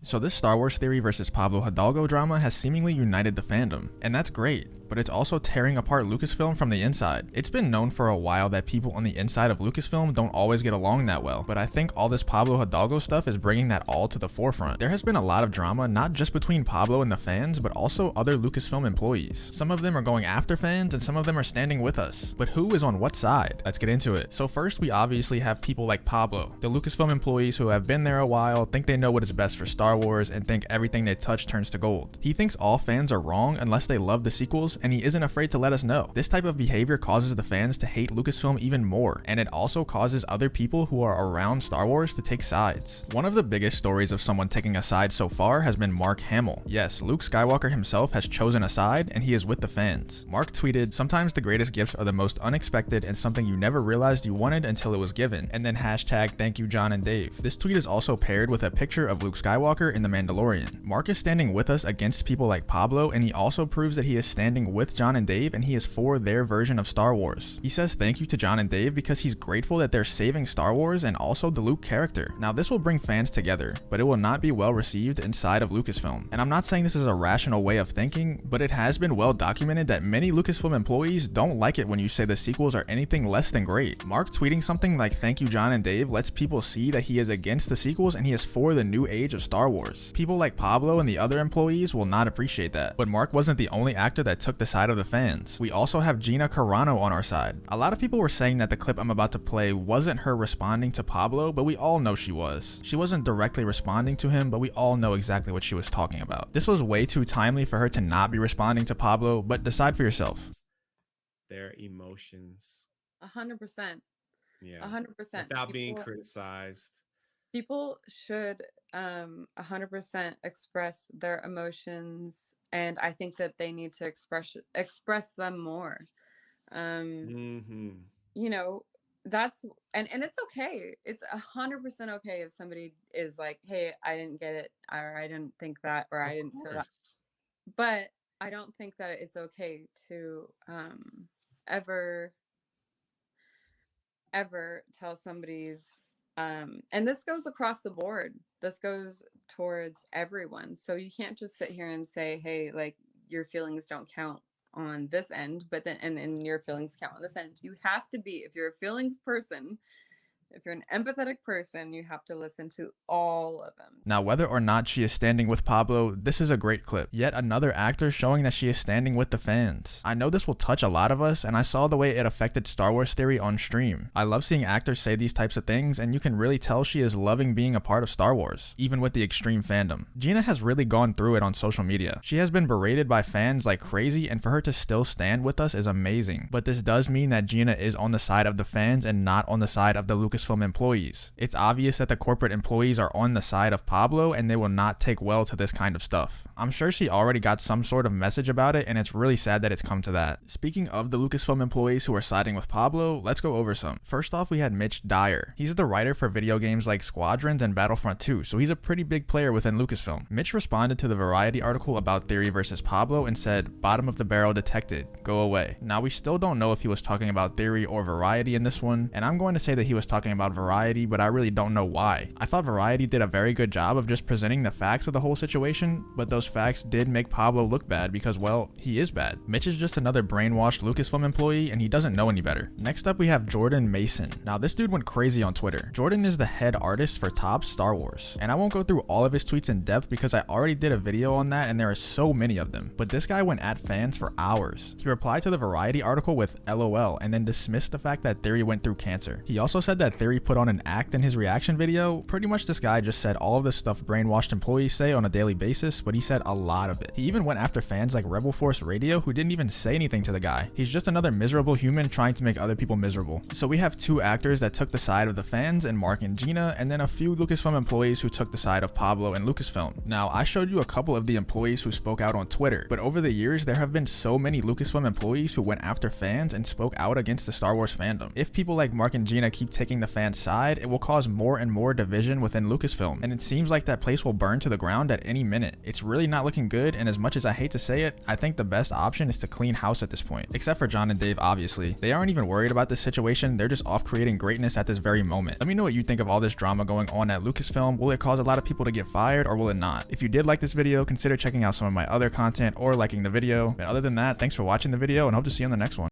So this Star Wars theory versus Pablo Hidalgo drama has seemingly united the fandom, and that's great, but it's also tearing apart Lucasfilm from the inside. It's been known for a while that people on the inside of Lucasfilm don't always get along that well, but I think all this Pablo Hidalgo stuff is bringing that all to the forefront. There has been a lot of drama not just between Pablo and the fans, but also other Lucasfilm employees. Some of them are going after fans and some of them are standing with us. But who is on what side? Let's get into it. So first, we obviously have people like Pablo, the Lucasfilm employees who have been there a while, think they know what is best for Star Wars, and think everything they touch turns to gold. He thinks all fans are wrong unless they love the sequels, and he isn't afraid to let us know. This type of behavior causes the fans to hate Lucasfilm even more, and it also causes other people who are around Star Wars to take sides. One of the biggest stories of someone taking a side so far has been Mark Hamill. Yes, Luke Skywalker himself has chosen a side, and he is with the fans. Mark tweeted, "Sometimes the greatest gifts are the most unexpected and something you never realized you wanted until it was given," and then hashtag thank you John and Dave. This tweet is also paired with a picture of Luke Skywalker in The Mandalorian. Mark is standing with us against people like Pablo, and he also proves that he is standing with John and Dave and he is for their version of Star Wars. He says thank you to John and Dave because he's grateful that they're saving Star Wars and also the Luke character. Now this will bring fans together, but it will not be well received inside of Lucasfilm. And I'm not saying this is a rational way of thinking, but it has been well documented that many Lucasfilm employees don't like it when you say the sequels are anything less than great. Mark tweeting something like thank you John and Dave lets people see that he is against the sequels and he is for the new age of Star Wars. People like Pablo and the other employees will not appreciate that. But Mark wasn't the only actor that took the side of the fans. We also have Gina Carano on our side. A lot of people were saying that the clip I'm about to play wasn't her responding to Pablo, but we all know she was. She wasn't directly responding to him, but we all know exactly what she was talking about. This was way too timely for her to not be responding to Pablo, but decide for yourself. Their emotions. 100%. Yeah. 100%. Without being criticized. People should 100% express their emotions, and I think that they need to express them more. You know, that's and it's okay. It's 100% okay if somebody is like, hey, I didn't get it, or I didn't think that, or I didn't feel that. But I don't think that it's okay to ever tell somebody's and this goes across the board. This goes towards everyone. So you can't just sit here and say, hey, like, your feelings don't count on this end, but then and your feelings count on this end. You have to be, if you're a feelings person, if you're an empathetic person, you have to listen to all of them. Now, whether or not she is standing with Pablo, this is a great clip. Yet another actor showing that she is standing with the fans. I know this will touch a lot of us, and I saw the way it affected Star Wars theory on stream. I love seeing actors say these types of things, and you can really tell she is loving being a part of Star Wars, even with the extreme fandom. Gina has really gone through it on social media. She has been berated by fans like crazy, and for her to still stand with us is amazing. But this does mean that Gina is on the side of the fans and not on the side of the Lucasfilm employees. It's obvious that the corporate employees are on the side of Pablo and they will not take well to this kind of stuff. I'm sure she already got some sort of message about it, and it's really sad that it's come to that. Speaking of the Lucasfilm employees who are siding with Pablo, let's go over some. First off, we had Mitch Dyer. He's the writer for video games like Squadrons and Battlefront 2, so he's a pretty big player within Lucasfilm. Mitch responded to the Variety article about Theory versus Pablo and said, "Bottom of the barrel detected, go away." Now, we still don't know if he was talking about Theory or Variety in this one, and I'm going to say that he was talking about Variety, but I really don't know why. I thought Variety did a very good job of just presenting the facts of the whole situation, but those facts did make Pablo look bad because, well, he is bad. Mitch is just another brainwashed Lucasfilm employee and he doesn't know any better. Next up, we have Jordan Mason. Now, this dude went crazy on Twitter. Jordan is the head artist for Topps Star Wars, and I won't go through all of his tweets in depth because I already did a video on that and there are so many of them, but this guy went at fans for hours. He replied to the Variety article with LOL and then dismissed the fact that Theory went through cancer. He also said that Theory put on an act in his reaction video. Pretty much this guy just said all of the stuff brainwashed employees say on a daily basis, but he said a lot of it. He even went after fans like Rebel Force Radio who didn't even say anything to the guy. He's just another miserable human trying to make other people miserable. So we have two actors that took the side of the fans in Mark and Gina, and then a few Lucasfilm employees who took the side of Pablo and Lucasfilm. Now, I showed you a couple of the employees who spoke out on Twitter, but over the years there have been so many Lucasfilm employees who went after fans and spoke out against the Star Wars fandom. If people like Mark and Gina keep taking the the fans' side, it will cause more and more division within Lucasfilm, and it seems like that place will burn to the ground at any minute. It's really not looking good, and as much as I hate to say it, I think the best option is to clean house at this point. Except for John and Dave, obviously. They aren't even worried about this situation, they're just off creating greatness at this very moment. Let me know what you think of all this drama going on at Lucasfilm. Will it cause a lot of people to get fired, or will it not? If you did like this video, consider checking out some of my other content or liking the video. And other than that, thanks for watching the video, and hope to see you on the next one.